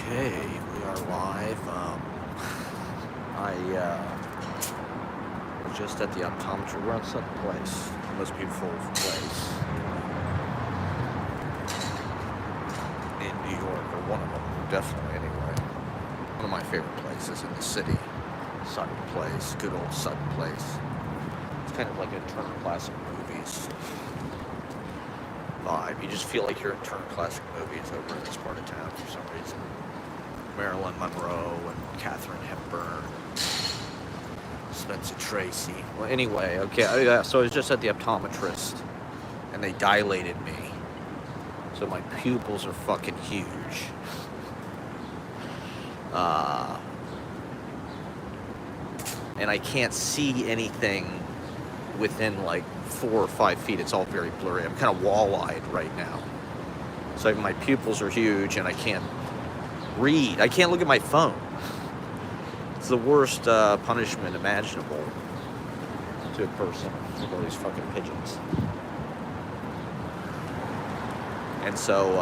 Okay, we are live. I was just at the optometry. We're in some place, the most beautiful place in New York, or one of them, definitely anyway. One of my favorite places in the city. Sutton Place, good old Sutton Place. It's kind of like a Turner Classic Movies vibe. You just feel like you're in Turner Classic Movies over in this part of town for some reason. Marilyn Monroe and Katharine Hepburn, Spencer Tracy. Well, anyway, okay, so I was just at the optometrist, and they dilated me, so my pupils are fucking huge. And I can't see anything within like 4 or 5 feet. It's all very blurry. I'm kind of wall-eyed right now. So my pupils are huge, and I can't read. I can't look at my phone. It's the worst punishment imaginable to a person. Look at all these fucking pigeons. And so,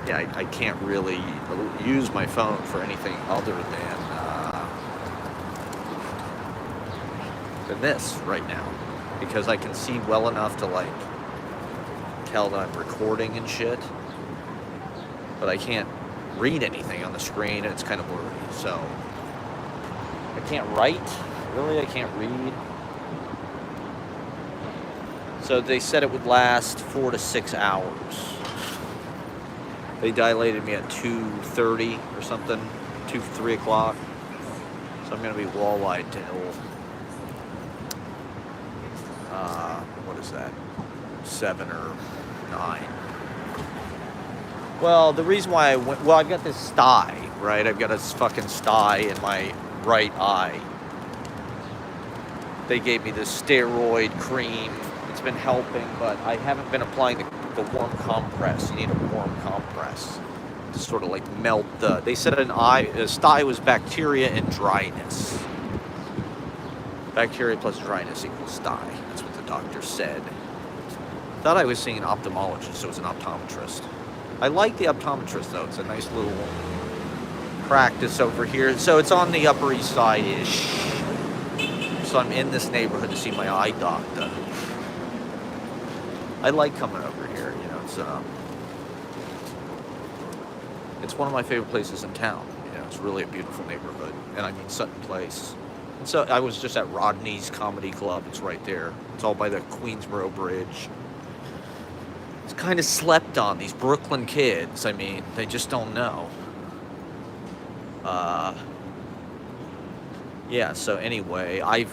yeah, I can't really use my phone for anything other than this right now, because I can see well enough to like tell that I'm recording and shit, but I can't read anything on the screen, and it's kind of blurry. So I can't write. Really, I can't read. So they said it would last 4 to 6 hours. They dilated me at 2:30 or something, 3 o'clock. So I'm gonna be wall-eyed till what is that? 7 or 9. Well, the reason why I've got this sty, right? I've got this fucking sty in my right eye. They gave me this steroid cream. It's been helping, but I haven't been applying the warm compress. You need a warm compress to sort of like melt the... They said a sty was bacteria and dryness. Bacteria plus dryness equals sty. That's what the doctor said. Thought I was seeing an ophthalmologist, so it was an optometrist. I like the optometrist, though. It's a nice little practice over here. So it's on the Upper East Side-ish. So I'm in this neighborhood to see my eye doctor. I like coming over here, you know. It's one of my favorite places in town. You know, it's really a beautiful neighborhood. And I mean Sutton Place. And so I was just at Rodney's Comedy Club. It's right there. It's all by the Queensboro Bridge. It's kind of slept on, these Brooklyn kids. I mean, they just don't know. Yeah, so anyway, I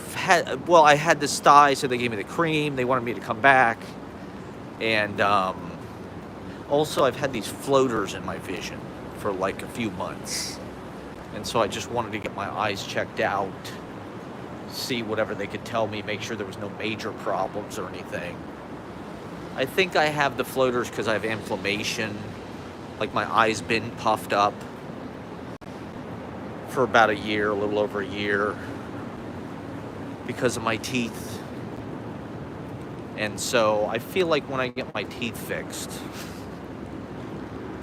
had this sty, so they gave me the cream. They wanted me to come back. And also, I've had these floaters in my vision for like a few months. And so I just wanted to get my eyes checked out, see whatever they could tell me, make sure there was no major problems or anything. I think I have the floaters because I have inflammation. Like my eye's been puffed up for about a year, a little over a year, because of my teeth. And so I feel like when I get my teeth fixed,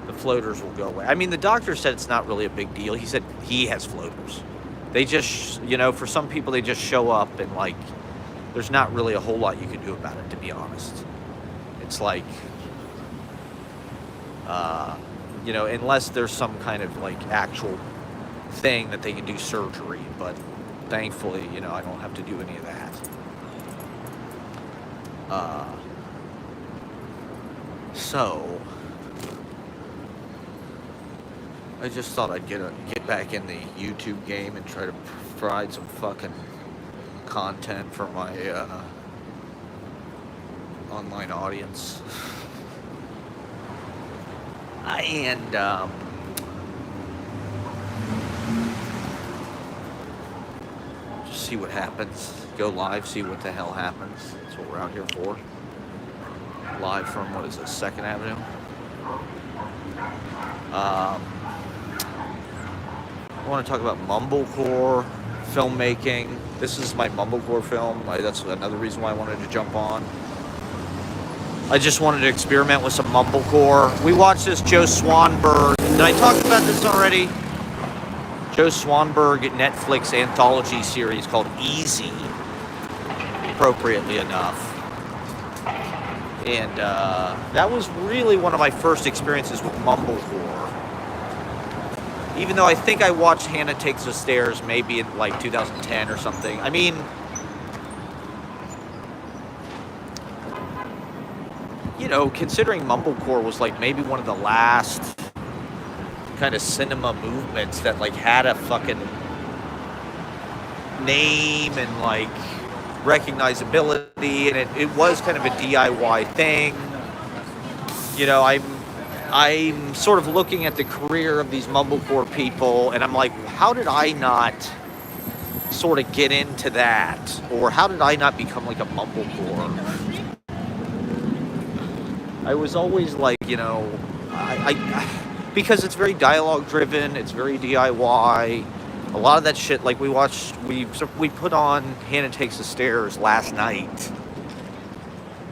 the floaters will go away. I mean, the doctor said it's not really a big deal. He said he has floaters. They just, you know, for some people, they just show up, and like, there's not really a whole lot you can do about it, to be honest. It's like, you know, unless there's some kind of like actual thing that they can do surgery, but thankfully, you know, I don't have to do any of that. So I just thought I'd get back in the YouTube game and try to provide some fucking content for my online audience. And just see what happens. Go live, see what the hell happens. That's what we're out here for. Live from, what is this, 2nd Avenue? I want to talk about mumblecore filmmaking. This is my mumblecore film. That's another reason why I wanted to jump on. I just wanted to experiment with some mumblecore. We watched this Joe Swanberg. Did I talk about this already? Joe Swanberg Netflix anthology series called Easy, appropriately enough. And that was really one of my first experiences with mumblecore. Even though I think I watched Hannah Takes the Stairs maybe in like 2010 or something. I mean, you know, considering mumblecore was like maybe one of the last kind of cinema movements that like had a fucking name and like recognizability, and it was kind of a DIY thing. You know, I'm sort of looking at the career of these mumblecore people, and I'm like, how did I not sort of get into that? Or how did I not become like a mumblecore? I was always like, you know, I because it's very dialogue driven, it's very DIY. A lot of that shit, like we put on Hannah Takes the Stairs last night,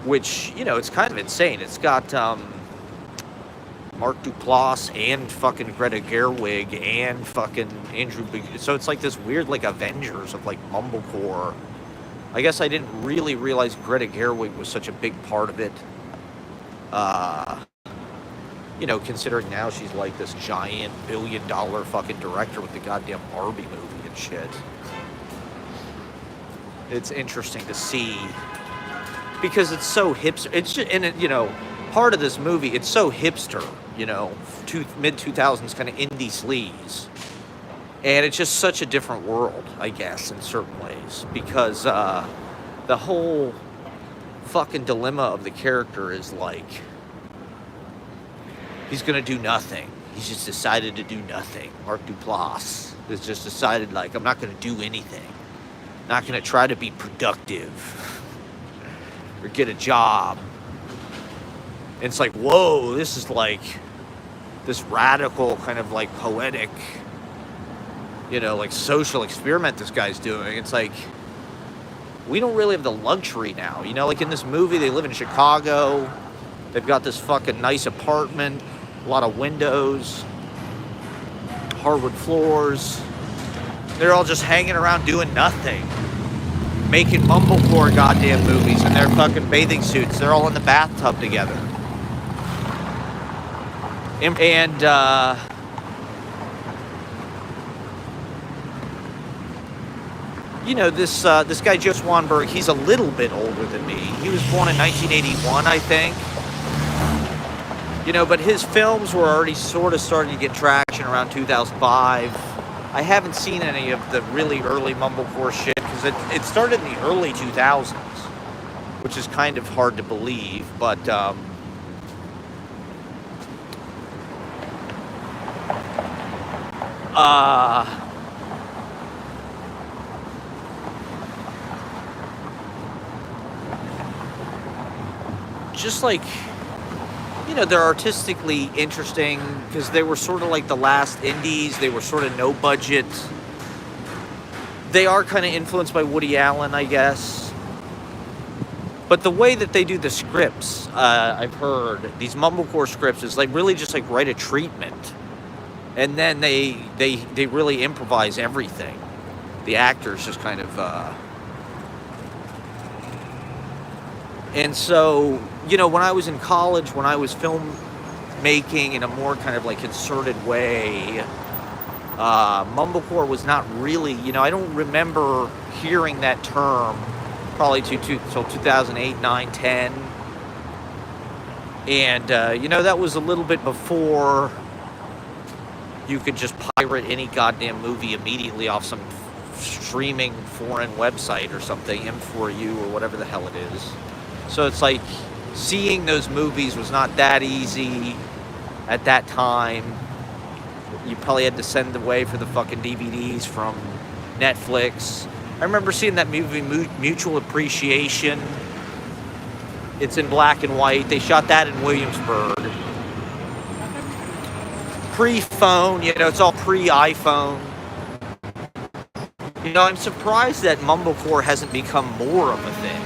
which, you know, it's kind of insane. It's got Mark Duplass and fucking Greta Gerwig and fucking Andrew so it's like this weird like Avengers of like mumblecore. I guess I didn't really realize Greta Gerwig was such a big part of it. You know, considering now she's like this giant billion-dollar fucking director with the goddamn Barbie movie and shit. It's interesting to see because it's so hipster. It's just, and it, you know, part of this movie, it's so hipster, you know, mid-2000s kind of indie sleaze. And it's just such a different world, I guess, in certain ways. Because the whole fucking dilemma of the character is like, he's going to do nothing. He's just decided to do nothing. Mark Duplass has just decided, like, I'm not going to do anything. Not going to try to be productive or get a job. And it's like, whoa, this is like this radical kind of like poetic, you know, like social experiment this guy's doing. It's like, we don't really have the luxury now. You know, like in this movie, they live in Chicago. They've got this fucking nice apartment, a lot of windows, hardwood floors. They're all just hanging around doing nothing. Making mumblecore goddamn movies in their fucking bathing suits. They're all in the bathtub together. And you know, this guy Joe Swanberg, he's a little bit older than me. He was born in 1981, I think. You know, but his films were already sort of starting to get traction around 2005. I haven't seen any of the really early mumblecore shit because it started in the early 2000s, which is kind of hard to believe, but just like, you know, they're artistically interesting because they were sort of like the last indies. They were sort of no budget. They are kind of influenced by Woody Allen, I guess. But the way that they do the scripts, I've heard, these mumblecore scripts is like really just like write a treatment. And then they really improvise everything. The actors just kind of... And so, you know, when I was in college, when I was filmmaking in a more kind of like concerted way, mumblecore was not really, you know, I don't remember hearing that term probably till 2008, 9, 10. And, you know, that was a little bit before you could just pirate any goddamn movie immediately off some streaming foreign website or something, M4U or whatever the hell it is. So it's like seeing those movies was not that easy at that time. You probably had to send away for the fucking DVDs from Netflix. I remember seeing that movie Mutual Appreciation. It's in black and white. They shot that in Williamsburg. Pre-phone, you know, it's all pre-iPhone. You know, I'm surprised that mumblecore hasn't become more of a thing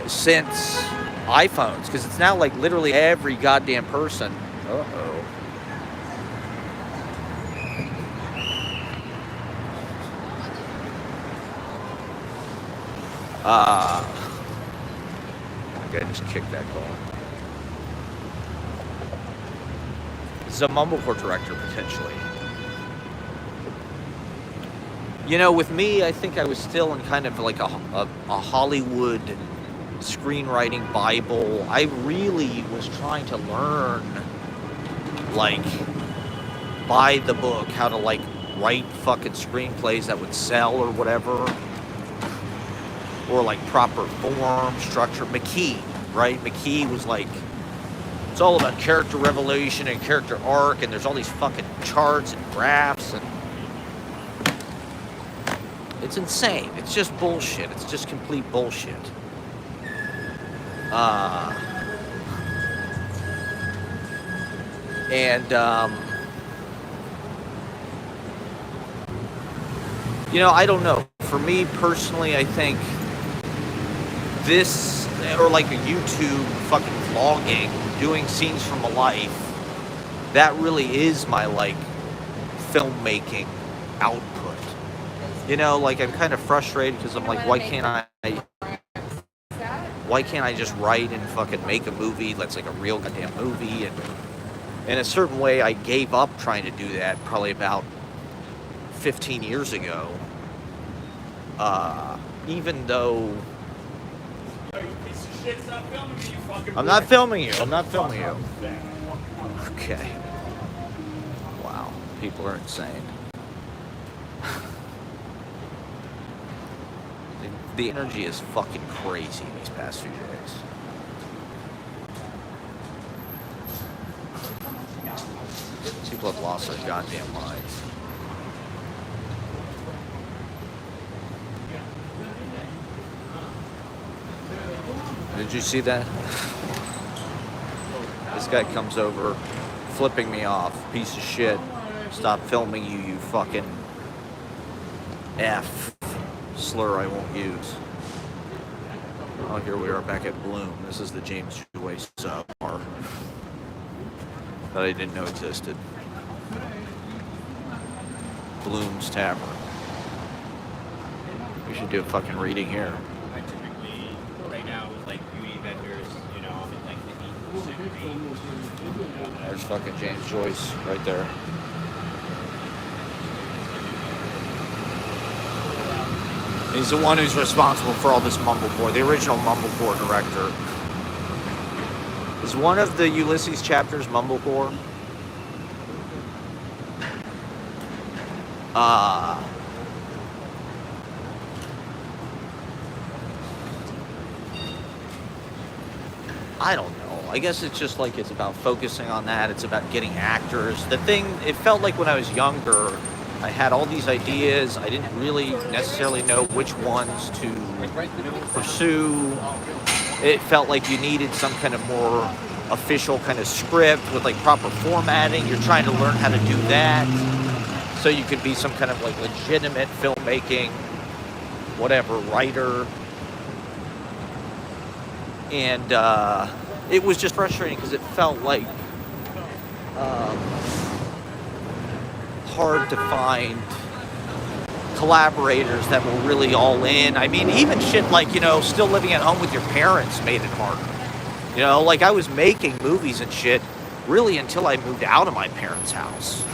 since iPhones, because it's now like literally every goddamn person. Uh-oh. I just kicked that ball. This is a mumblecore director, potentially. You know, with me, I think I was still in kind of like a Hollywood screenwriting Bible. I really was trying to learn, like, by the book, how to, like, write fucking screenplays that would sell or whatever. Or, like, proper form, structure. McKee, right? McKee was like, it's all about character revelation and character arc, and there's all these fucking charts and graphs, and it's insane. It's just bullshit. It's just complete bullshit. You know, I don't know. For me personally, I think this, or like a YouTube fucking vlogging, doing scenes from a life, that really is my, like, filmmaking output. You know, like, I'm kind of frustrated because I'm like, why can't I just write and fucking make a movie that's like a real goddamn movie? And in a certain way, I gave up trying to do that probably about 15 years ago. Even though I'm not filming you. I'm not filming you. Okay. Wow. People are insane. The energy is fucking crazy these past few days. People have lost their goddamn minds. Did you see that? This guy comes over, flipping me off. Piece of shit. Stop filming you, you fucking F. Slur I won't use. Oh, here we are back at Bloom. This is the James Joyce bar that I didn't know existed. Bloom's Tavern. We should do a fucking reading here. I typically, right now, with like beauty vendors, you know, I'm in like the 8 There's fucking James Joyce right there. He's the one who's responsible for all this mumblecore, the original mumblecore director. Is one of the Ulysses chapters mumblecore? I don't know. I guess it's just like it's about focusing on that. It's about getting actors. The thing, it felt like when I was younger, I had all these ideas. I didn't really necessarily know which ones to pursue. It felt like you needed some kind of more official kind of script with like proper formatting. You're trying to learn how to do that so you could be some kind of like legitimate filmmaking, whatever, writer. And it was just frustrating because it felt like hard to find collaborators that were really all in. I mean, even shit like, you know, still living at home with your parents made it harder. You know, like I was making movies and shit really until I moved out of my parents' house.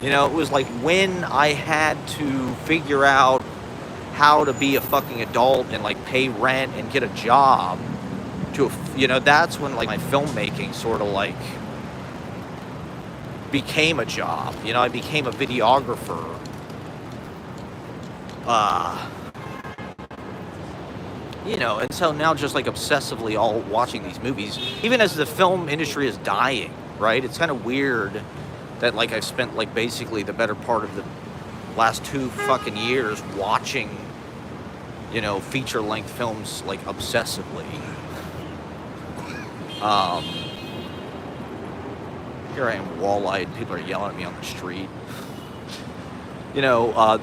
You know, it was like when I had to figure out how to be a fucking adult and like pay rent and get a job to, you know, that's when like my filmmaking sort of like became a job. You know, I became a videographer. You know, and so now just like obsessively all watching these movies, even as the film industry is dying, right? It's kind of weird that like I've spent like basically the better part of the last 2 fucking years watching, you know, feature-length films like obsessively. Here I am wall-eyed, people are yelling at me on the street. You know,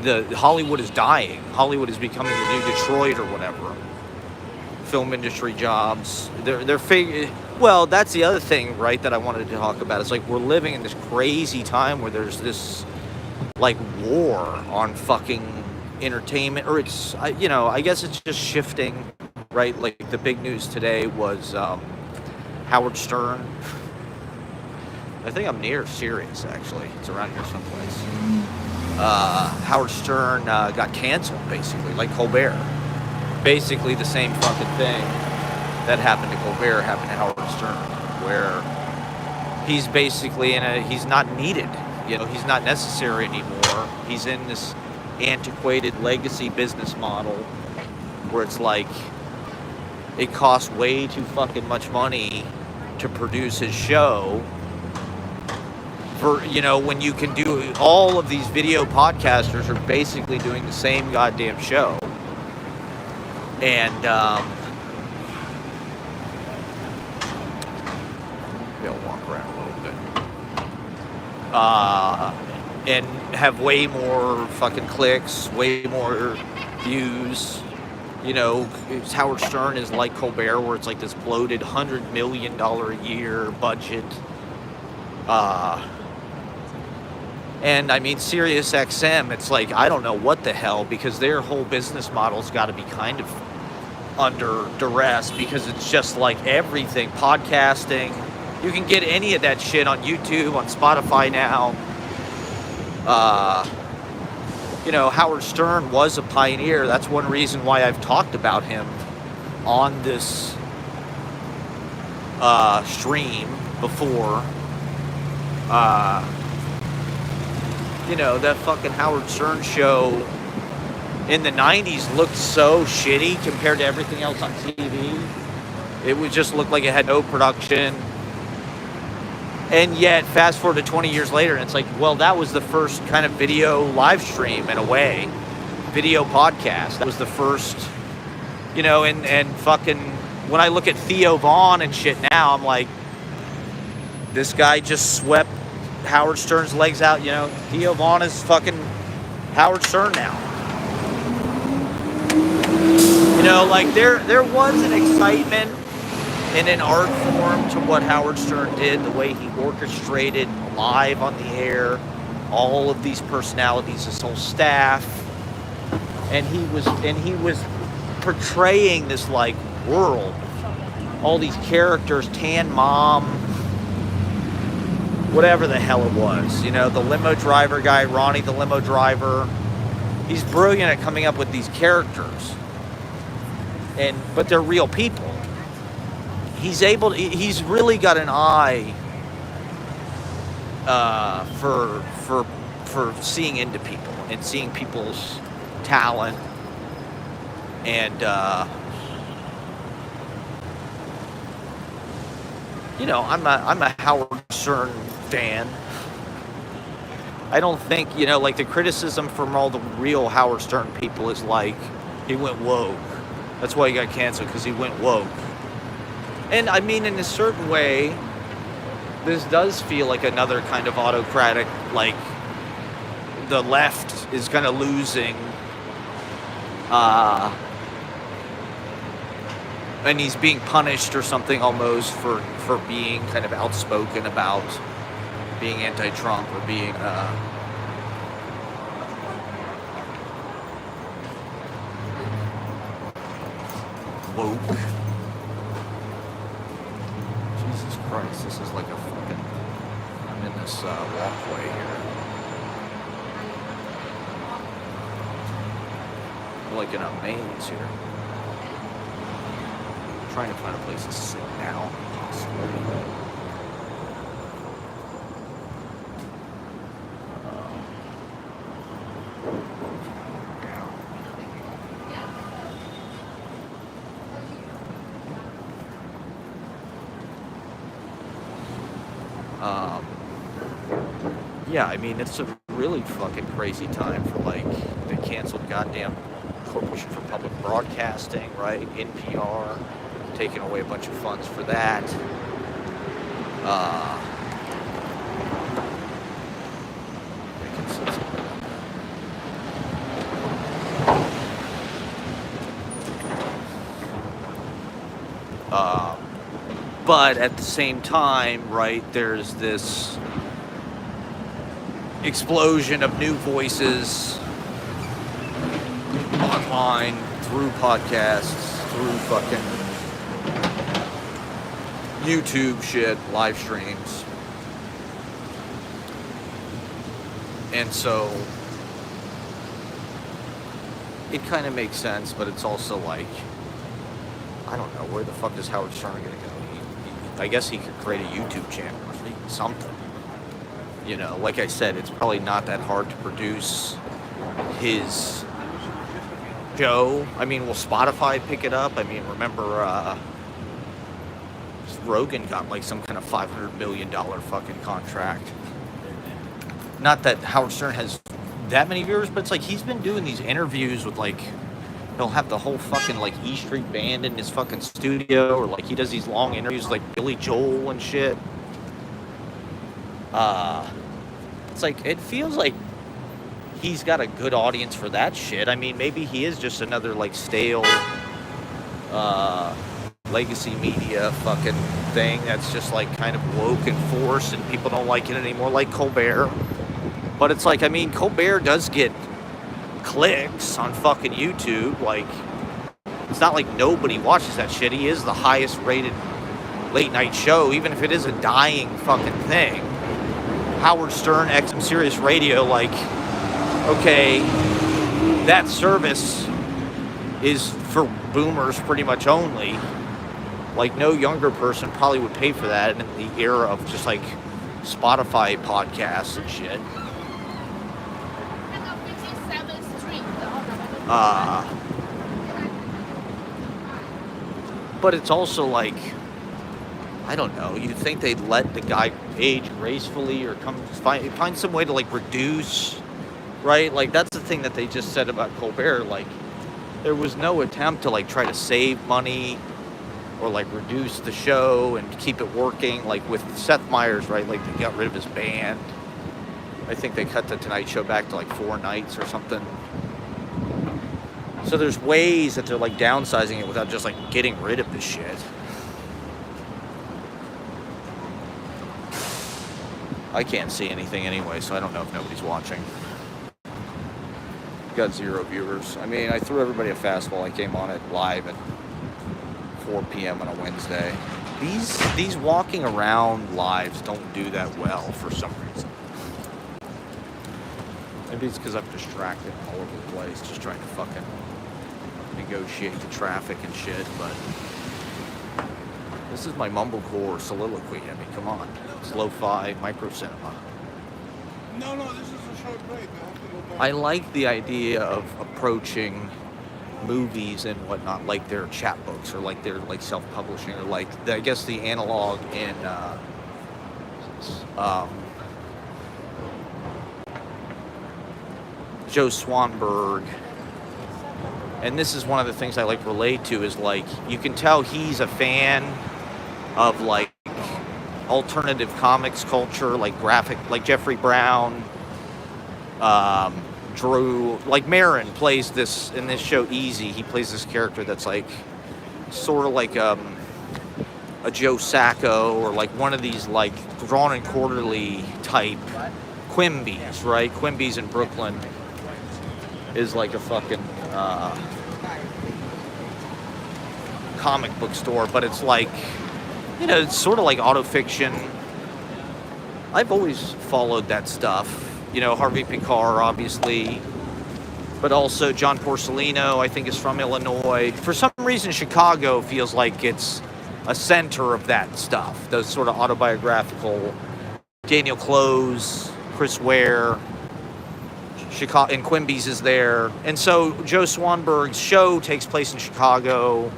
the Hollywood is dying. Hollywood is becoming the new Detroit or whatever. film industry jobs. Well, that's the other thing, right, that I wanted to talk about. It's like we're living in this crazy time where there's this like war on fucking entertainment, or it's I guess it's just shifting, right? Like the big news today was Howard Stern. I think I'm near Sirius, actually. It's around here someplace. Howard Stern got canceled, basically, like Colbert. Basically the same fucking thing that happened to Colbert happened to Howard Stern, where he's basically he's not needed. He's not necessary anymore. He's in this antiquated legacy business model where it's like it costs way too fucking much money to produce his show. For when you can do all of these video podcasters are basically doing the same goddamn show, and they'll walk around a little bit, and have way more fucking clicks, way more views. Howard Stern is like Colbert, where it's like this bloated $100 million a year budget. And I mean, Sirius XM, it's like, I don't know what the hell, because their whole business model's got to be kind of under duress, because it's just like everything, podcasting. You can get any of that shit on YouTube, on Spotify now. Howard Stern was a pioneer. That's one reason why I've talked about him on this stream before. That fucking Howard Stern show in the 90s looked so shitty compared to everything else on TV. It would just look like it had no production. And yet, fast forward to 20 years later, and it's like, well, that was the first kind of video live stream, in a way. Video podcast. That was the first, and fucking, when I look at Theo Vaughn and shit now, I'm like, this guy just swept Howard Stern's legs out. Theo Vaughn is fucking Howard Stern now. Like there was an excitement in an art form to what Howard Stern did, the way he orchestrated live on the air all of these personalities, his whole staff, and he was portraying this like world, all these characters, Tan Mom, whatever the hell it was, the limo driver guy, Ronnie the limo driver. He's brilliant at coming up with these characters, but they're real people. He's really got an eye for seeing into people and seeing people's talent, and I'm a Howard Stern fan. I don't think, like the criticism from all the real Howard Stern people is like, he went woke. That's why he got canceled, because he went woke. And I mean, in a certain way, this does feel like another kind of autocratic, like the left is kind of losing, and he's being punished or something almost for being kind of outspoken about being anti-Trump or being woke. Jesus Christ, this is like a fucking... I'm in this walkway here. I'm like in a maze here. I'm trying to find a place to sit now. Yeah, I mean, it's a really fucking crazy time for, like, the canceled goddamn Corporation for Public Broadcasting, right? NPR, taking away a bunch of funds for that. But at the same time, right, there's this explosion of new voices online, through podcasts, through fucking YouTube shit, live streams. And so it kind of makes sense, but it's also like, I don't know, where the fuck is Howard Stern gonna go? I guess he could create a YouTube channel or something. You know, like I said, it's probably not that hard to produce his show. I mean, will Spotify pick it up? I mean, remember, Rogan got like some kind of $500 million fucking contract. Not that Howard Stern has that many viewers, but it's like he's been doing these interviews with like, he'll have the whole fucking like E Street Band in his fucking studio, or like he does these long interviews with like Billy Joel and shit. It's like, it feels like he's got a good audience for that shit. I mean, maybe he is just another like stale legacy media fucking thing that's just like kind of woke and forced and people don't like it anymore, like Colbert. But it's like, I mean, Colbert does get clicks on fucking YouTube. Like, it's not like nobody watches that shit. He is the highest rated late night show, even if it is a dying fucking thing. Howard Stern, XM Sirius Radio, like, okay, that service is for boomers pretty much only. Like, no younger person probably would pay for that in the era of just like Spotify podcasts and shit. But it's also like, I don't know, you'd think they'd let the guy age gracefully or come find some way to like reduce, right? Like, that's the thing that they just said about Colbert. Like, there was no attempt to like try to save money or like reduce the show and keep it working. Like with Seth Meyers, right? Like, they got rid of his band. I think they cut the Tonight Show back to like 4 nights or something. So there's ways that they're like downsizing it without just like getting rid of the shit. I can't see anything anyway, so I don't know if nobody's watching. Got 0 viewers. I mean, I threw everybody a fastball. I came on it live at 4 p.m. on a Wednesday. These walking around lives don't do that well for some reason. Maybe it's because I'm distracted all over the place, just trying to fucking negotiate the traffic and shit, but this is my mumblecore soliloquy. I mean, come on. It's lo-fi micro cinema. No, this is a short break. I have to go back. I like the idea of approaching movies and whatnot like they're chapbooks or like they're like self-publishing or like, I guess, the analog in Joe Swanberg. And this is one of the things I like relate to is like, you can tell he's a fan of like alternative comics culture, like graphic, like Jeffrey Brown, Drew, like Marin plays this in this show Easy. He plays this character that's like sort of like a Joe Sacco or like one of these like Drawn and Quarterly type Quimby's, right? Quimby's in Brooklyn is like a fucking comic book store, but it's like, you know, it's sort of like autofiction. I've always followed that stuff. You know, Harvey Pekar, obviously, but also John Porcellino, I think, is from Illinois. For some reason, Chicago feels like it's a center of that stuff. Those sort of autobiographical, Daniel Close, Chris Ware, Chicago, and Quimby's is there. And so Joe Swanberg's show takes place in Chicago.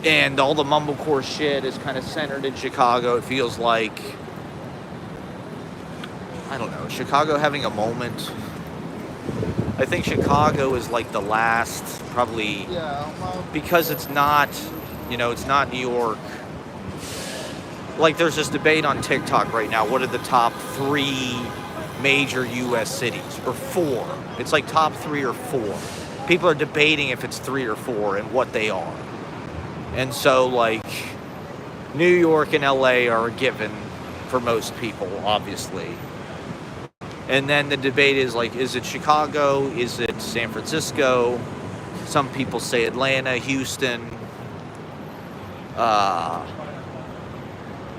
And all the mumblecore shit is kind of centered in Chicago. It feels like, I don't know, Chicago having a moment. I think Chicago is like the last, probably, because it's not, you know, it's not New York. Like, there's this debate on TikTok right now. What are the top 3 major U.S. cities? Or 4. It's like top 3 or 4. People are debating if it's 3 or 4 and what they are. And so, like, New York and LA are a given for most people, obviously. And then the debate is, like, is it Chicago? Is it San Francisco? Some people say Atlanta, Houston.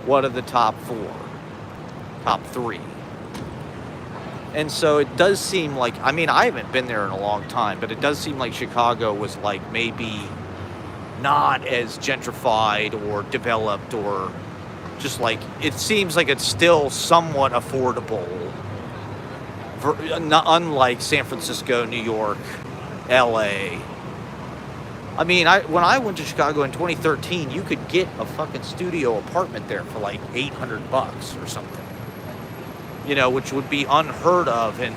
What are the top four? Top three? And so it does seem like, I mean, I haven't been there in a long time, but it does seem like Chicago was, like, maybe not as gentrified or developed, or just, like, it seems like it's still somewhat affordable, unlike San Francisco, New York, LA. I mean, when I went to Chicago in 2013, you could get a fucking studio apartment there for like $800 or something. You know, which would be unheard of in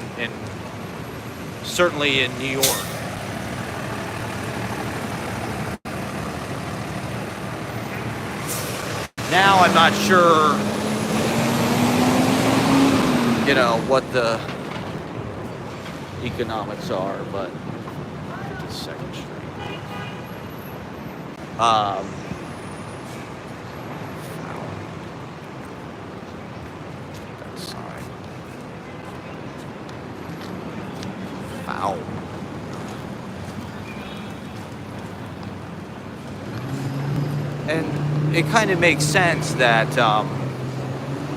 certainly in New York. Now I'm not sure, you know, what the economics are, but 52nd Street. That sign. Foul. And it kind of makes sense that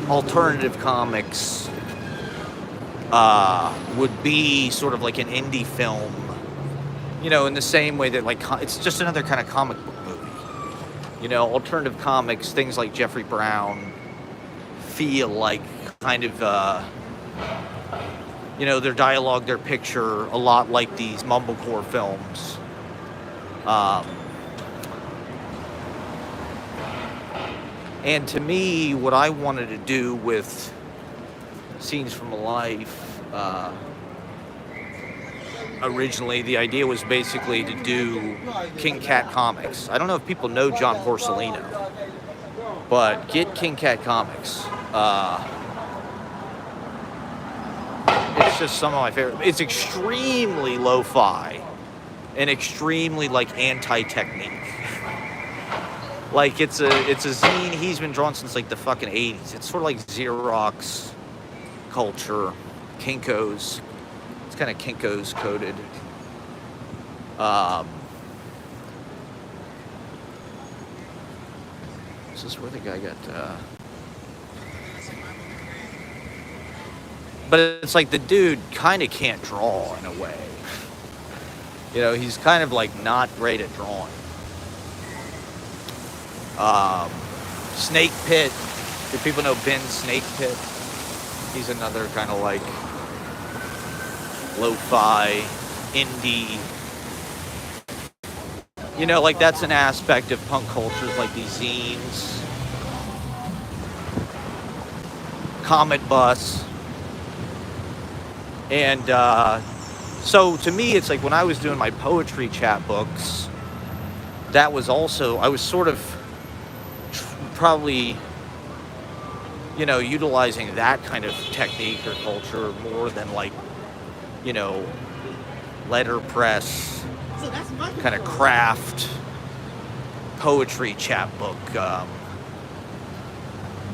alternative comics would be sort of like an indie film, you know, in the same way that, like, it's just another kind of comic book movie. You know, alternative comics, things like Jeffrey Brown, feel like kind of, you know, their dialogue, their picture, a lot like these mumblecore films. And to me, what I wanted to do with Scenes from a Life, originally, the idea was basically to do King Cat Comics. I don't know if people know John Porcellino, but get King Cat Comics. It's just some of my favorite. It's extremely lo-fi and extremely, like, anti-technique. Like, it's a zine he's been drawing since, like, the fucking 80s. It's sort of like Xerox culture, Kinko's. It's kind of Kinko's coded. This is where the guy got... But it's like the dude kind of can't draw in a way. You know, he's kind of, like, not great at drawing. Snake Pit. Do people know Ben Snake Pit? He's another kind of like lo-fi, indie. You know, like, that's an aspect of punk cultures, like these zines. Comet Bus. And so to me, it's like when I was doing my poetry chapbooks, that was also, I was sort of probably, you know, utilizing that kind of technique or culture more than, like, you know, letterpress, kind of craft poetry chapbook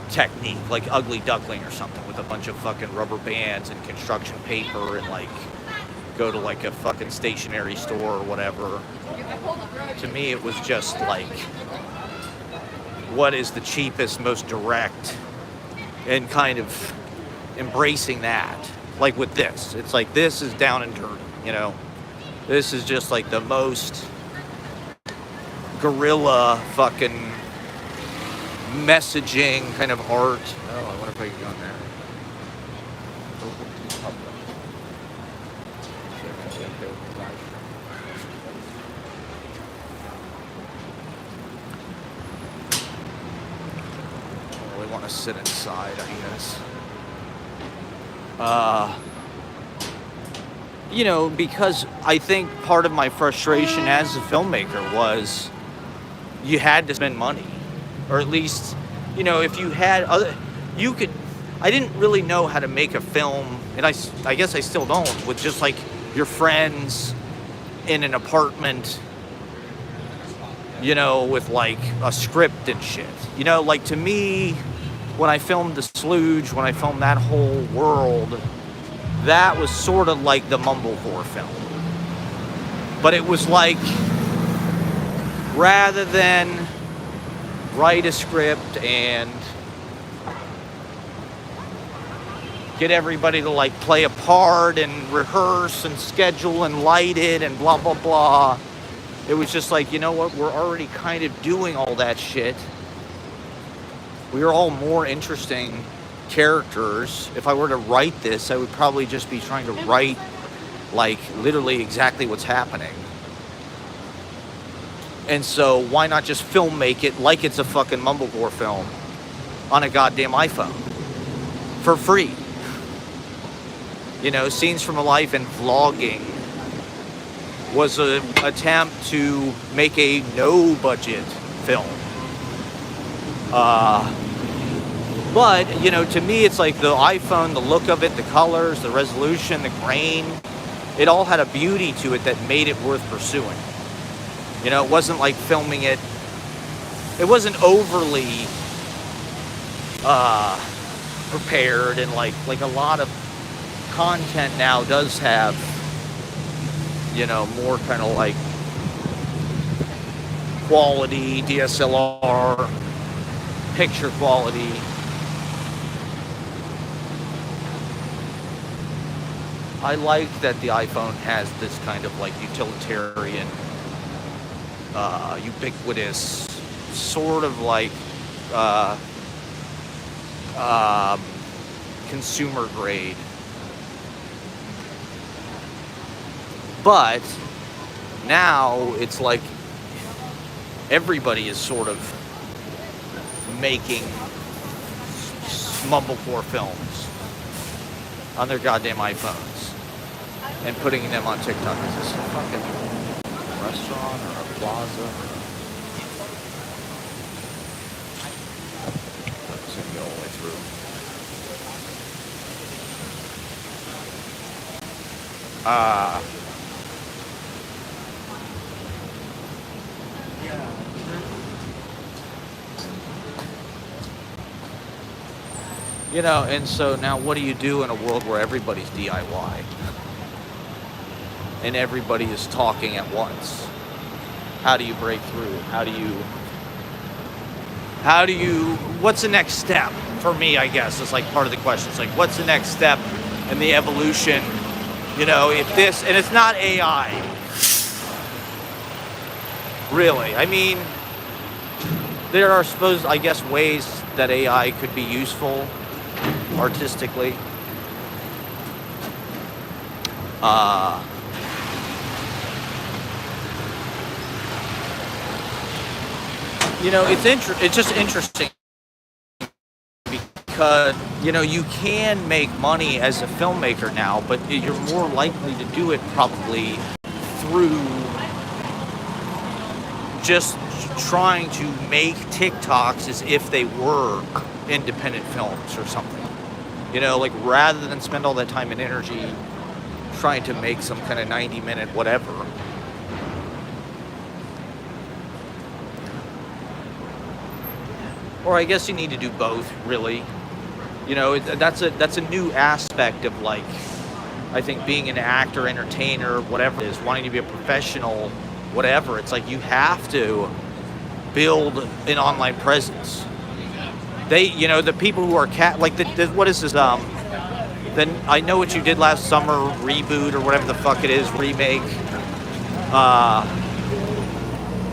technique, like Ugly Duckling or something, with a bunch of fucking rubber bands and construction paper, and, like, go to, like, a fucking stationery store or whatever. To me, it was just like, what is the cheapest, most direct, and kind of embracing that. Like with this, it's like, this is down and dirty, you know? This is just like the most guerrilla fucking messaging kind of art. Oh, I wonder if I can go in there. Want to sit inside, I guess. You know, because I think part of my frustration as a filmmaker was you had to spend money, or at least, you know, if you had other, you could. I didn't really know how to make a film, and I guess I still don't, with just like your friends in an apartment you know, with like a script and shit. You know, like to me, when I filmed The Slooge, when I filmed that whole world, that was sort of like the mumblecore film. But it was like, rather than write a script and get everybody to like play a part and rehearse and schedule and light it and blah, blah, blah. It was just like, you know what? We're already kind of doing all that shit. We are all more interesting characters. If I were to write this, I would probably just be trying to write like literally exactly what's happening. And so why not just film make it like it's a fucking mumblecore film on a goddamn iPhone for free? You know, Scenes from a Life and vlogging was an attempt to make a no-budget film. But, you know, to me, it's like the iPhone, the look of it, the colors, the resolution, the grain, it all had a beauty to it that made it worth pursuing. You know, it wasn't like filming it, it wasn't overly prepared, and like a lot of content now does have, you know, more kind of like quality, DSLR, picture quality. I like that the iPhone has this kind of like utilitarian, ubiquitous, sort of like consumer grade. But now it's like everybody is sort of making mumblecore films on their goddamn iPhones and putting them on TikTok. Is this a fucking restaurant or a plaza? It's gonna go all the way through. You know, and so now what do you do in a world where everybody's DIY? And everybody is talking at once? How do you break through? What's the next step? For me, I guess, is like part of the question. It's like, what's the next step in the evolution? You know, if this, and it's not AI. Really. I mean, there are, I guess, ways that AI could be useful artistically. You know, it's just interesting because, you know, you can make money as a filmmaker now, but you're more likely to do it probably through just trying to make TikToks as if they were independent films or something. You know, like rather than spend all that time and energy trying to make some kind of 90-minute whatever. Or I guess you need to do both, really. You know, that's a new aspect of, like, I think being an actor, entertainer, whatever it is, wanting to be a professional, whatever. It's like you have to build an online presence. They, you know, the people who are what is this? Then I Know What You Did Last Summer reboot or whatever the fuck it is, remake.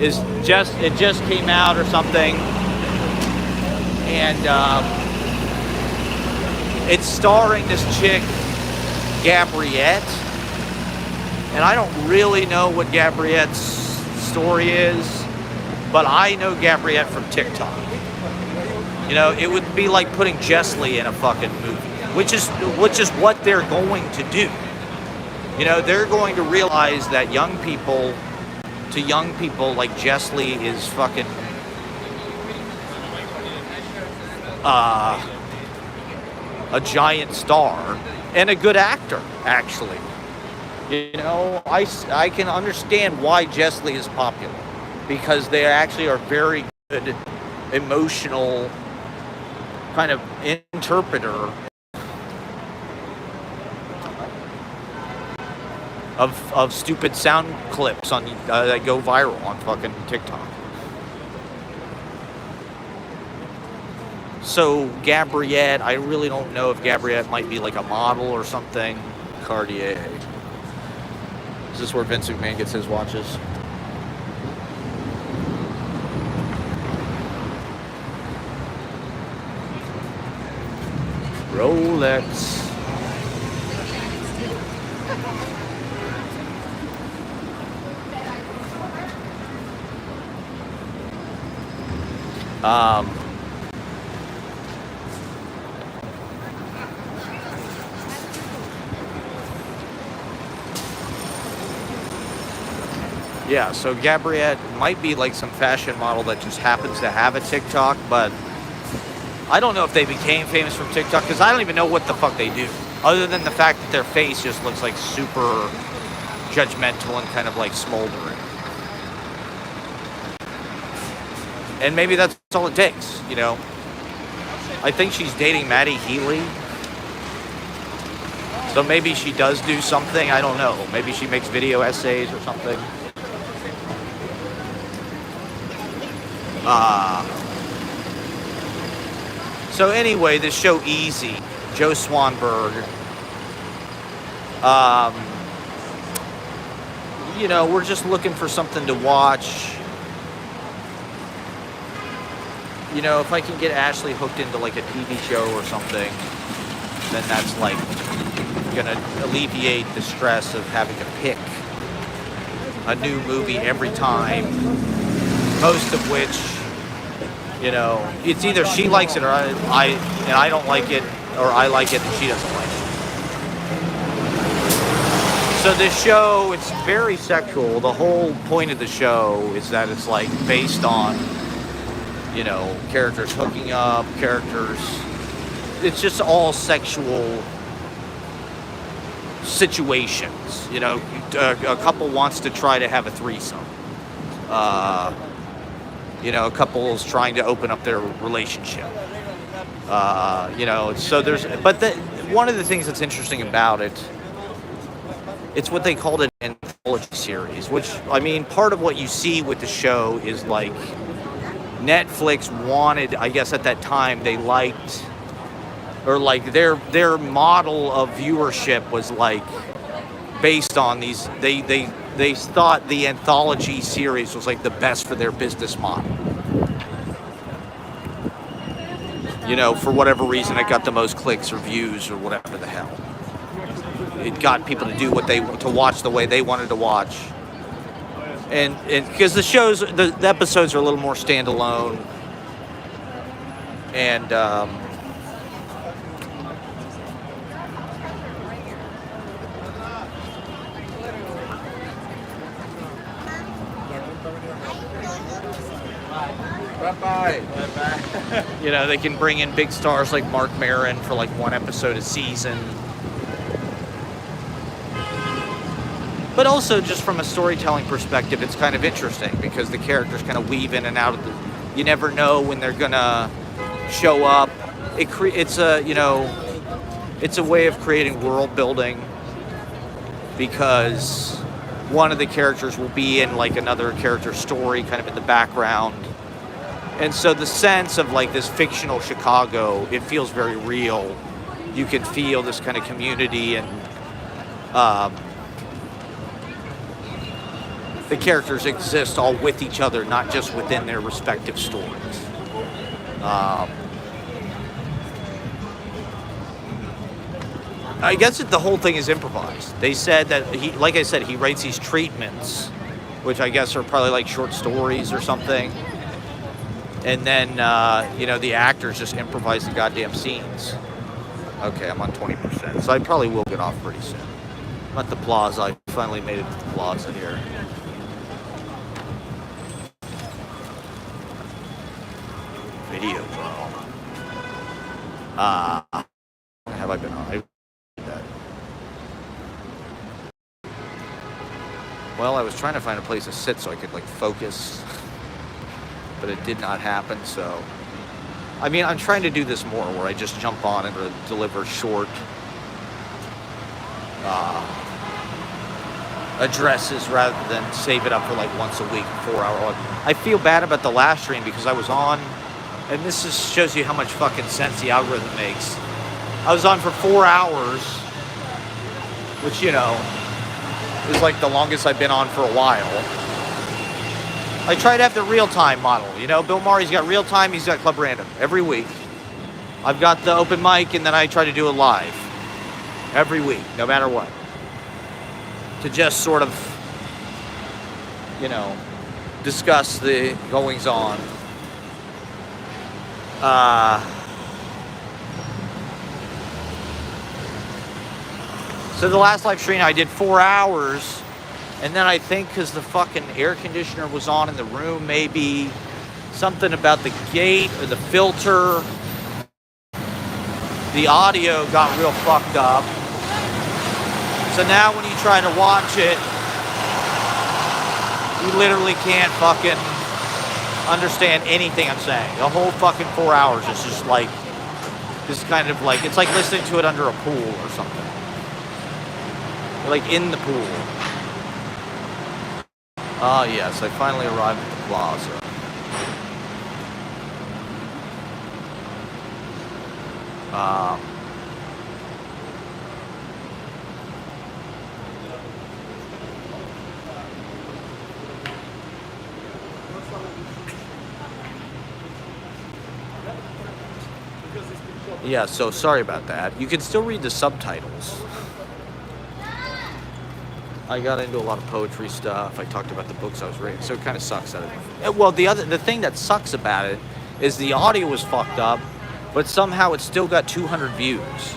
It just came out or something. And it's starring this chick, Gabriette. And I don't really know what Gabriette's story is, but I know Gabriette from TikTok. You know, it would be like putting Jess Lee in a fucking movie, which is what they're going to do. You know, they're going to realize that young people like Jess Lee is fucking a giant star and a good actor, actually. You know, I can understand why Jess Lee is popular. because they actually are very good emotional kind of interpreter of stupid sound clips on that go viral on fucking TikTok. So Gabriette, I really don't know if Gabriette might be like a model or something. Cartier. Is this where Vince McMahon gets his watches? Rolex. Yeah, so Gabriette might be like some fashion model that just happens to have a TikTok, but I don't know if they became famous from TikTok because I don't even know what the fuck they do, other than the fact that their face just looks like super judgmental and kind of like smoldering. And maybe that's all it takes, you know. I think she's dating Maddie Healy. So maybe she does do something, I don't know. Maybe she makes video essays or something. So anyway, this show Easy, Joe Swanberg. You know, we're just looking for something to watch. You know, if I can get Ashley hooked into like a TV show or something, then that's like gonna alleviate the stress of having to pick a new movie every time. Most of which, you know, it's either she likes it or I don't like it, or I like it and she doesn't like it. So this show, it's very sexual. The whole point of the show is that it's like based on, you know, characters hooking up, characters. It's just all sexual situations. You know, a couple wants to try to have a threesome. You know, a couple is trying to open up their relationship. You know, so there's, but one of the things that's interesting about it, it's what they called an anthology series, which, I mean, part of what you see with the show is like Netflix wanted, I guess at that time, they liked, or like their model of viewership was like based on these, they thought the anthology series was like the best for their business model. You know, for whatever reason, it got the most clicks or views or whatever the hell. It got people to do to watch the way they wanted to watch. And because the shows, the episodes are a little more standalone. And, Bye-bye. you know, they can bring in big stars like Mark Maron for like one episode a season. But also, just from a storytelling perspective, it's kind of interesting because the characters kind of weave in and out of the. You never know when they're gonna show up. It's a, you know, it's a way of creating world building because one of the characters will be in like another character's story, kind of in the background. And so the sense of like this fictional Chicago, it feels very real. You can feel this kind of community, and the characters exist all with each other, not just within their respective stories. I guess the whole thing is improvised. They said that like I said, he writes these treatments, which I guess are probably like short stories or something. And then, you know, the actors just improvise the goddamn scenes. Okay, I'm on 20%, so I probably will get off pretty soon. I'm at the plaza. I finally made it to the plaza here. Video, bro. Have I been on? What? Well, I was trying to find a place to sit so I could like focus, but it did not happen. So, I mean, I'm trying to do this more where I just jump on and deliver short addresses rather than save it up for like once a week, 4 hour. I feel bad about the last stream because I was on, and this just shows you how much fucking sense the algorithm makes. I was on for 4 hours, which, you know, is like the longest I've been on for a while. I try to have the real-time model, you know. Bill Maher's got real-time, he's got Club Random every week. I've got the open mic, and then I try to do it live every week, no matter what. To just sort of, you know, discuss the goings-on. So the last live stream I did 4 hours, and then I think because the fucking air conditioner was on in the room, maybe something about the gate or the filter, the audio got real fucked up. So now when you try to watch it, you literally can't fucking understand anything I'm saying. The whole fucking 4 hours is just like, this kind of like, it's like listening to it under a pool or something. Like in the pool. Ah, yes, I finally arrived at the plaza. Yeah, so sorry about that. You can still read the subtitles. I got into a lot of poetry stuff. I talked about the books I was reading, so it kind of sucks that it. Well, the thing that sucks about it is the audio was fucked up, but somehow it still got 200 views.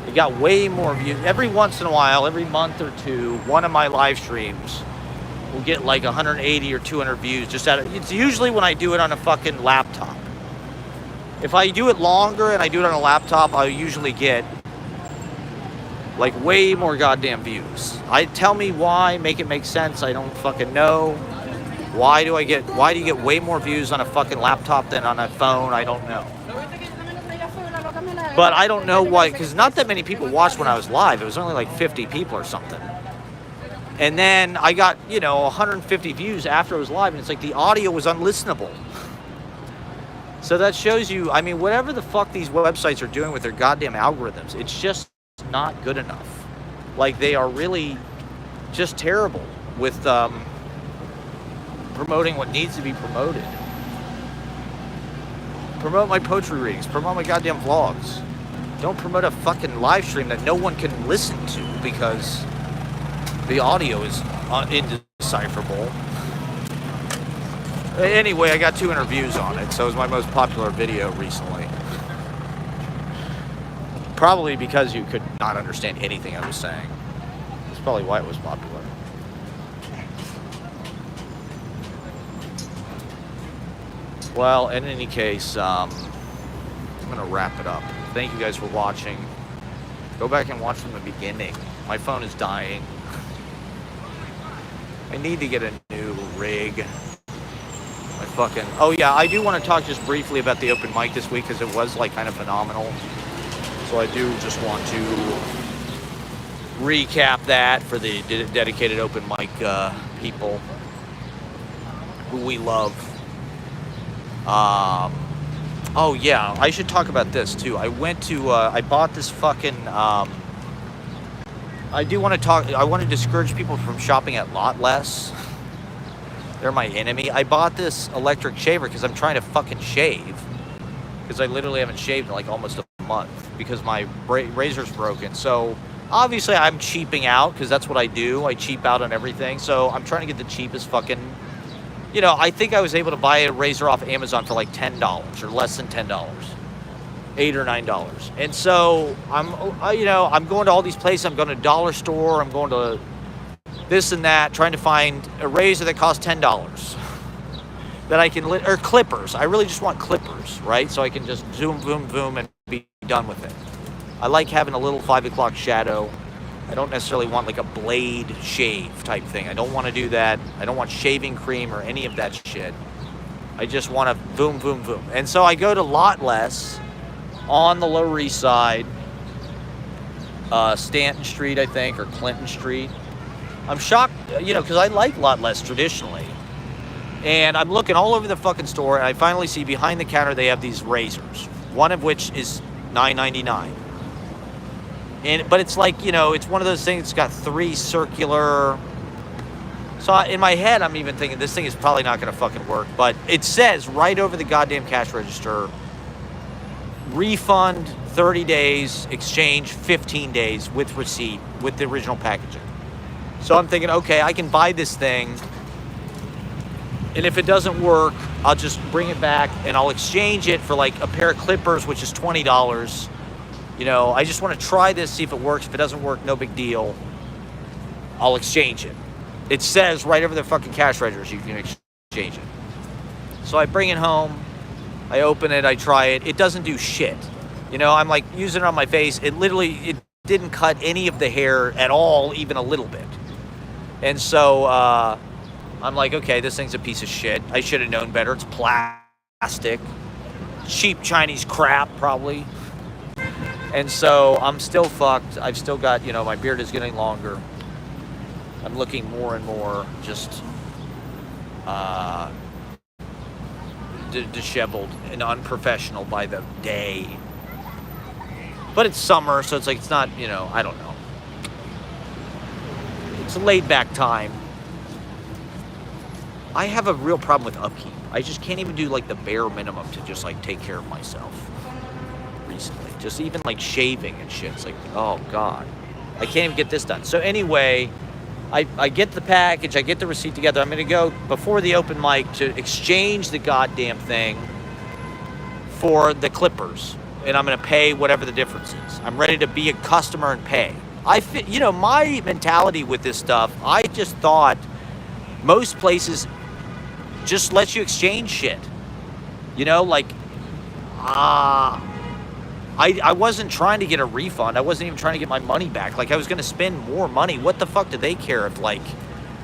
It got way more views. Every once in a while, every month or two, one of my live streams will get like 180 or 200 views. It's usually when I do it on a fucking laptop. If I do it longer and I do it on a laptop, I'll usually get like way more goddamn views. Tell me why, make it make sense. I don't fucking know. Why do you get way more views on a fucking laptop than on a phone? I don't know. But I don't know why, because not that many people watched when I was live. It was only like 50 people or something. And then I got, 150 views after I was live, and it's like the audio was unlistenable. So that shows you, I mean, whatever the fuck these websites are doing with their goddamn algorithms, it's just not good enough. Like, they are really just terrible with promoting what needs to be promoted. Promote my poetry readings, promote my goddamn vlogs. Don't promote a fucking live stream that no one can listen to because the audio is indecipherable. Anyway, I got 200 views on it, so it was my most popular video recently. Probably because you could not understand anything I was saying. That's probably why it was popular. Well, in any case, I'm going to wrap it up. Thank you guys for watching. Go back and watch from the beginning. My phone is dying. I need to get a new rig. Oh yeah, I do want to talk just briefly about the open mic this week because it was like kind of phenomenal. So I do just want to recap that for the dedicated open mic people who we love. Oh yeah, I should talk about this too. I bought this fucking, I want to discourage people from shopping at Lot Less. They're my enemy. I bought this electric shaver because I'm trying to fucking shave. Because I literally haven't shaved in like almost a month because my razor's broken. So obviously I'm cheaping out because that's what I do. I cheap out on everything. So I'm trying to get the cheapest fucking, I think I was able to buy a razor off Amazon for like $10 or less than $10. $8 or $9. And so I'm going to all these places. I'm going to dollar store. I'm going to this and that, trying to find a razor that costs $10 that I can, or clippers. I really just want clippers, right? So I can just zoom, boom, boom, and be done with it. I like having a little 5 o'clock shadow. I don't necessarily want like a blade shave type thing. I don't want to do that. I don't want shaving cream or any of that shit. I just want to boom, boom, boom. And so I go to Lot Less on the Lower East Side, Stanton Street, I think, or Clinton Street. I'm shocked, because I like Lot Less traditionally. And I'm looking all over the fucking store, and I finally see behind the counter they have these razors, one of which is $9.99. But it's like, it's one of those things that's got 3 circular. So in my head, I'm even thinking this thing is probably not going to fucking work. But it says right over the goddamn cash register, refund 30 days, exchange 15 days with receipt with the original packaging. So I'm thinking, okay, I can buy this thing. And if it doesn't work, I'll just bring it back and I'll exchange it for like a pair of clippers, which is $20. I just want to try this, see if it works. If it doesn't work, no big deal. I'll exchange it. It says right over the fucking cash registers you can exchange it. So I bring it home. I open it. I try it. It doesn't do shit. I'm like using it on my face. It didn't cut any of the hair at all, even a little bit. And so I'm like, okay, this thing's a piece of shit. I should have known better. It's plastic. Cheap Chinese crap, probably. And so I'm still fucked. I've still got, my beard is getting longer. I'm looking more and more just disheveled and unprofessional by the day. But it's summer, so it's like, it's not, I don't know. It's a laid back time. I have a real problem with upkeep. I just can't even do like the bare minimum to just like take care of myself recently. Just even like shaving and shit. It's like, oh God, I can't even get this done. So anyway, I get the package, I get the receipt together. I'm going to go before the open mic to exchange the goddamn thing for the clippers. And I'm going to pay whatever the difference is. I'm ready to be a customer and pay. My mentality with this stuff, I just thought most places just let you exchange shit. I wasn't trying to get a refund. I wasn't even trying to get my money back. Like, I was going to spend more money. What the fuck do they care if, like,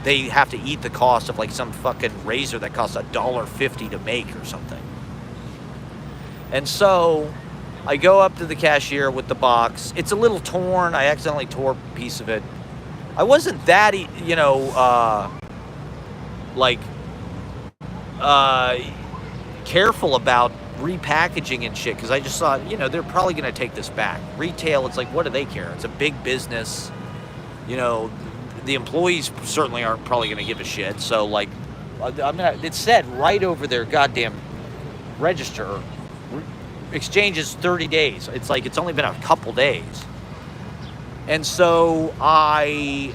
they have to eat the cost of, like, some fucking razor that costs $1.50 to make or something? And so I go up to the cashier with the box. It's a little torn. I accidentally tore a piece of it. I wasn't that, careful about repackaging and shit, because I just thought, they're probably going to take this back. Retail, it's like, what do they care? It's a big business. The employees certainly aren't probably going to give a shit. So, like, it said right over their goddamn register, exchanges 30 days. It's like, it's only been a couple days. And so I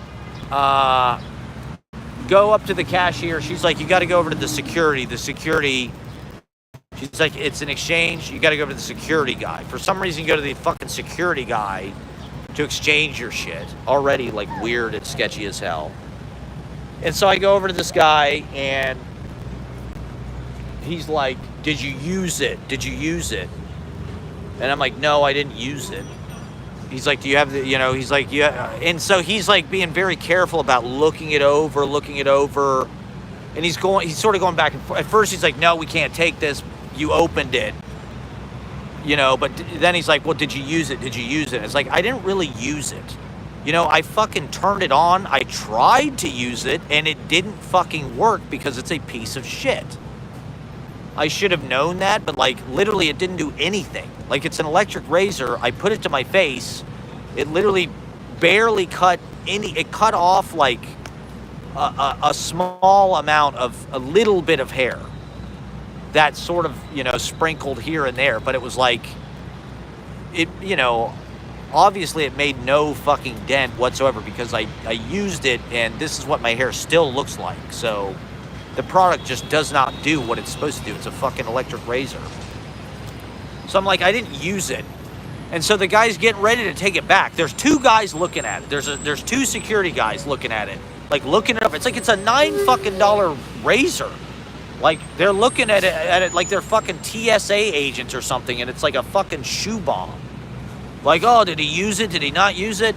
go up to the cashier. She's like, you got to go over to the security. She's like, it's an exchange. You got to go over to the security guy. For some reason, you go to the fucking security guy to exchange your shit. Already, like, weird and sketchy as hell. And so I go over to this guy, and he's like, did you use it? Did you use it? And I'm like, no, I didn't use it. He's like, do you have the, he's like, yeah. And so he's like being very careful about looking it over. And he's sort of going back and forth. At first, he's like, no, we can't take this. You opened it. But then he's like, well, did you use it? Did you use it? It's like, I didn't really use it. I fucking turned it on. I tried to use it, and it didn't fucking work because it's a piece of shit. I should have known that, but, like, literally it didn't do anything. Like, it's an electric razor. I put it to my face. It literally barely cut it cut off, like, a small amount of, a little bit of hair. That sort of, sprinkled here and there. But it was like, obviously it made no fucking dent whatsoever because I used it, and this is what my hair still looks like. So the product just does not do what it's supposed to do. It's a fucking electric razor. So I'm like, I didn't use it. And so the guy's getting ready to take it back. There's 2 guys looking at it. There's 2 security guys looking at it. Like, looking it up. It's like it's a $9 fucking razor. Like, they're looking at it like they're fucking TSA agents or something, and it's like a fucking shoe bomb. Like, oh, did he use it? Did he not use it?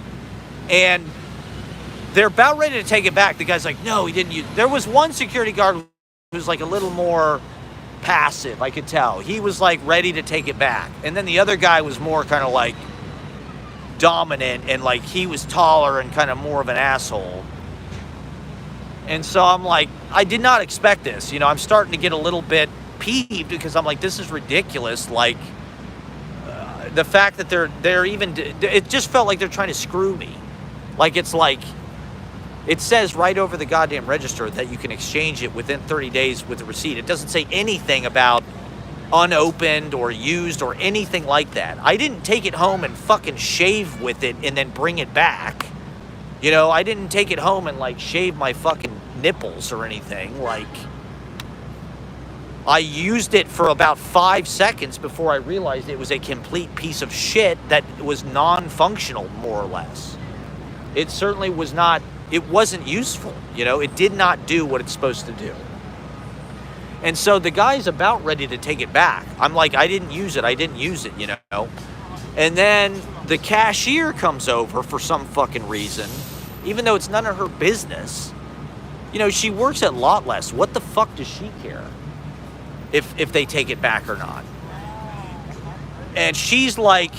And they're about ready to take it back. The guy's like, no, he didn't use. There was one security guard who was like a little more passive, I could tell. He was like ready to take it back. And then the other guy was more kind of like dominant, and like he was taller and kind of more of an asshole. And so I'm like, I did not expect this. You know, I'm starting to get a little bit peeved because I'm like, this is ridiculous. Like, the fact that they're even, it just felt like they're trying to screw me. Like, it's like, it says right over the goddamn register that you can exchange it within 30 days with the receipt. It doesn't say anything about unopened or used or anything like that. I didn't take it home and fucking shave with it and then bring it back. You know, I didn't take it home and like shave my fucking nipples or anything. Like, I used it for about 5 seconds before I realized it was a complete piece of shit that was non-functional, more or less. It certainly was not, it wasn't useful. You know, it did not do what it's supposed to do. And so the guy's about ready to take it back. I'm like, I didn't use it, you know. And then the cashier comes over for some fucking reason, even though it's none of her business. You know, she works at Lot Less. What the fuck does she care if they take it back or not? And she's like,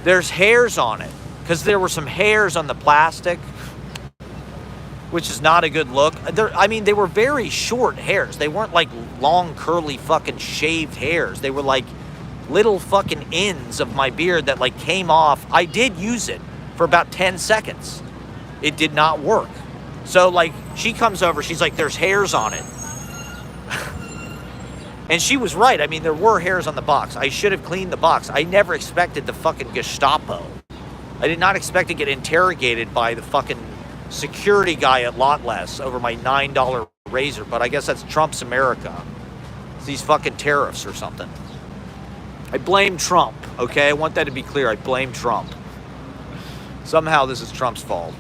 there's hairs on it. Because there were some hairs on the plastic, which is not a good look. I mean, they were very short hairs. They weren't like long, curly, fucking shaved hairs. They were like little fucking ends of my beard that like came off. I did use it for about 10 seconds. It did not work. So like, she comes over, she's like, there's hairs on it. And she was right. I mean, there were hairs on the box. I should have cleaned the box. I never expected the fucking Gestapo. I did not expect to get interrogated by the fucking security guy at Lot Less over my $9 razor, but I guess that's Trump's America. It's these fucking tariffs or something. I blame Trump, okay? I want that to be clear. I blame Trump. Somehow this is Trump's fault.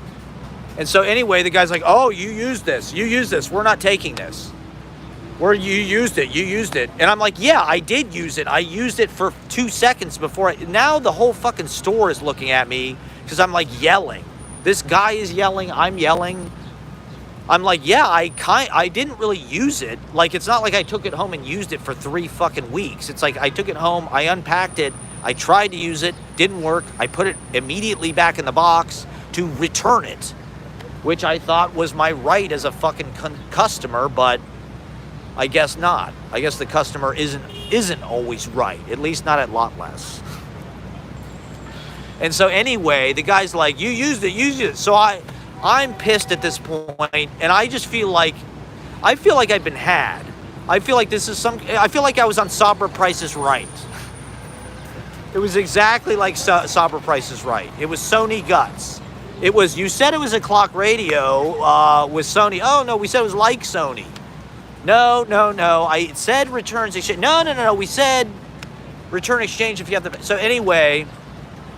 And so anyway, the guy's like, oh, you used this. We're not taking this. You used it. And I'm like, yeah, I did use it. I used it for 2 seconds before now the whole fucking store is looking at me because I'm like yelling. This guy is yelling, I'm yelling. I'm like, yeah, I didn't really use it. Like, it's not like I took it home and used it for 3 fucking weeks. It's like I took it home, I unpacked it, I tried to use it, didn't work. I put it immediately back in the box to return it, which I thought was my right as a fucking customer, but I guess not. I guess the customer isn't always right, at least not at Lot Less. And so anyway, the guy's like, you used it. So I'm pissed at this point, and I just feel like I've been had. I feel like I feel like I was on Sabra Price is Right. It was exactly like Sabra Price is Right. It was Sony Guts. It was, you said it was a clock radio with Sony. Oh, no, we said it was like Sony. No. I said returns exchange. No. We said return exchange if you have the... So anyway,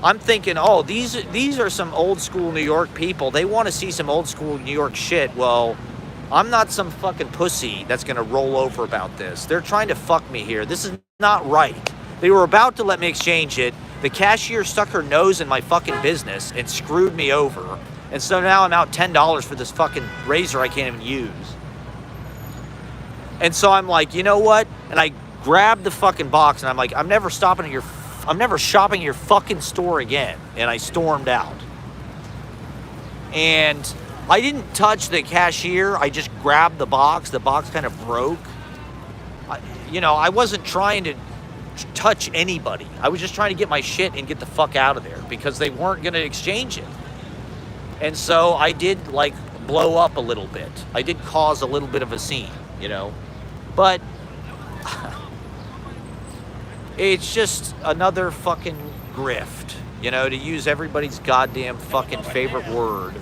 I'm thinking, oh, these are some old school New York people. They want to see some old school New York shit. Well, I'm not some fucking pussy that's going to roll over about this. They're trying to fuck me here. This is not right. They were about to let me exchange it. The cashier stuck her nose in my fucking business and screwed me over. And so now I'm out $10 for this fucking razor I can't even use. And so I'm like, you know what? And I grabbed the fucking box and I'm like, I'm never shopping at your fucking store again. And I stormed out. And I didn't touch the cashier. I just grabbed the box. The box kind of broke. I wasn't trying to touch anybody. I was just trying to get my shit and get the fuck out of there because they weren't going to exchange it. And so I did like blow up a little bit. I did cause a little bit of a scene, but it's just another fucking grift, to use everybody's goddamn fucking favorite word.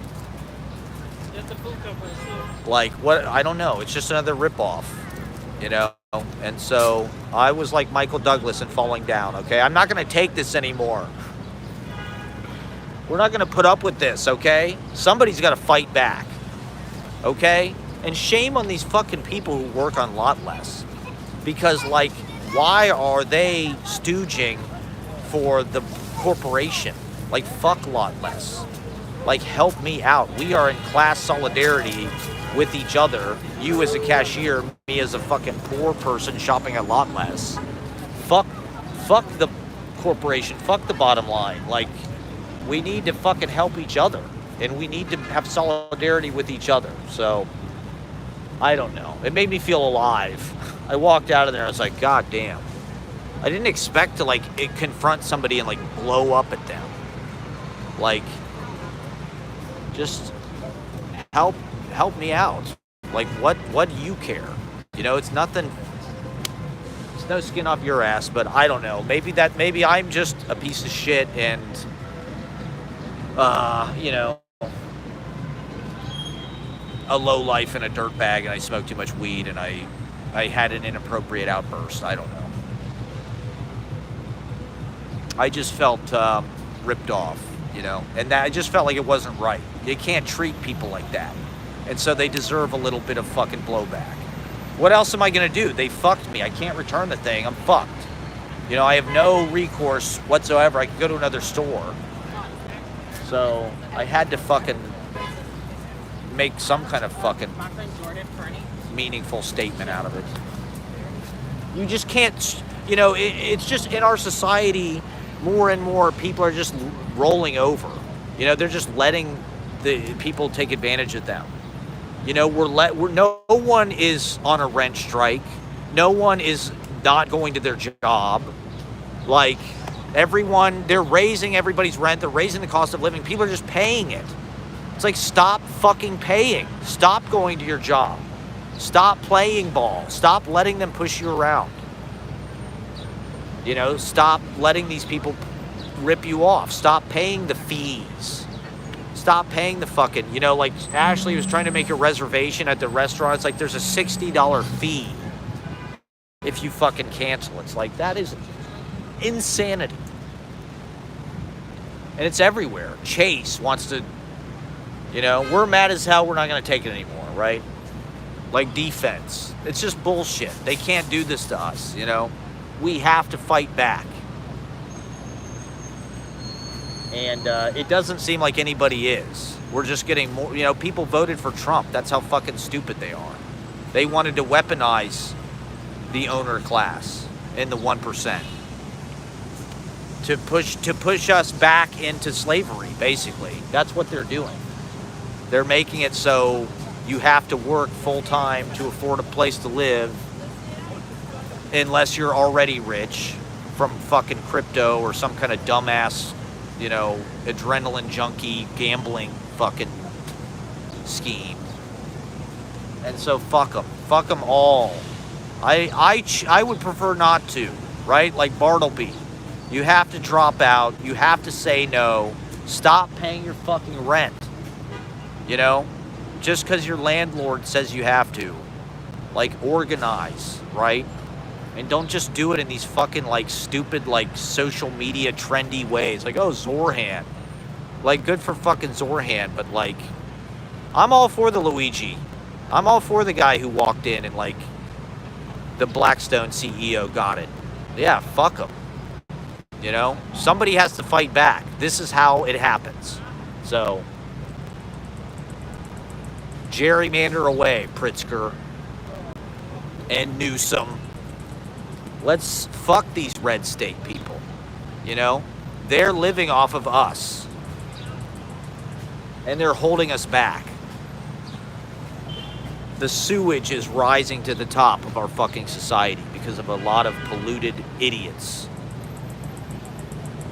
Like, what? I don't know. It's just another ripoff, And so I was like Michael Douglas in Falling Down, okay? I'm not going to take this anymore. We're not going to put up with this, okay? Somebody's got to fight back, okay? And shame on these fucking people who work on Lot Less. Because, like, why are they stooging for the corporation? Like, fuck Lot Less. Like, help me out. We are in class solidarity with each other. You as a cashier, me as a fucking poor person shopping at Lot Less. Fuck the corporation. Fuck the bottom line. Like, we need to fucking help each other. And we need to have solidarity with each other. So, I don't know. It made me feel alive. I walked out of there and I was like, God damn. I didn't expect to, like, confront somebody and, like, blow up at them. Like, just help me out. Like, what do you care? You know, it's nothing. It's no skin off your ass, but I don't know. Maybe I'm just a piece of shit and, you know, a lowlife and a dirtbag, and I smoked too much weed and I had an inappropriate outburst. I don't know. I just felt ripped off, you know, and that I just felt like it wasn't right. You can't treat people like that. And so they deserve a little bit of fucking blowback. What else am I going to do? They fucked me. I can't return the thing. I'm fucked. You know, I have no recourse whatsoever. I can go to another store. So I had to fucking make some kind of fucking meaningful statement out of it. You just can't, you know, it's just in our society, more and more people are just rolling over. You know, they're just letting the people take advantage of them. You know, no one is on a rent strike. No one is not going to their job. Like, they're raising everybody's rent. They're raising the cost of living. People are just paying it. It's like, stop fucking paying. Stop going to your job. Stop playing ball. Stop letting them push you around. You know, stop letting these people rip you off. Stop paying the fees. Stop paying the fucking, you know, like Ashley was trying to make a reservation at the restaurant. It's like, there's a $60 fee if you fucking cancel. It's like, that is insanity. And it's everywhere. Chase wants to, you know, we're mad as hell. We're not going to take it anymore, right? Like defense. It's just bullshit. They can't do this to us, you know? We have to fight back. And it doesn't seem like anybody is. We're just getting more, you know, people voted for Trump. That's how fucking stupid they are. They wanted to weaponize the owner class and the 1% to push us back into slavery, basically. That's what they're doing. They're making it so you have to work full time to afford a place to live unless you're already rich from fucking crypto or some kind of dumbass, you know, adrenaline junkie gambling fucking scheme. And so fuck them all. I would prefer not to, right? Like Bartleby, you have to drop out, you have to say no, stop paying your fucking rent, you know, just because your landlord says you have to. Like, organize, right? And don't just do it in these fucking, like, stupid, like, social media trendy ways. Like, oh, Zorhan. Like, good for fucking Zorhan, but, like, I'm all for the Luigi. I'm all for the guy who walked in and, like, the Blackstone CEO got it. Yeah, fuck him. You know? Somebody has to fight back. This is how it happens. So, gerrymander away, Pritzker and Newsom. Let's fuck these red state people, you know? They're living off of us. And they're holding us back. The sewage is rising to the top of our fucking society because of a lot of polluted idiots.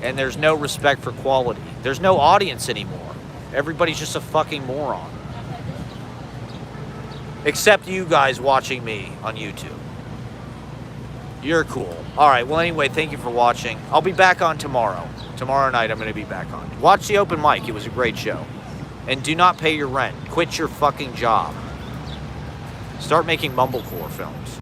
And there's no respect for quality. There's no audience anymore. Everybody's just a fucking moron. Except you guys watching me on YouTube. You're cool. All right, well, anyway, thank you for watching. I'll be back on tomorrow. Tomorrow night, I'm going to be back on. Watch the open mic. It was a great show. And do not pay your rent. Quit your fucking job. Start making mumblecore films.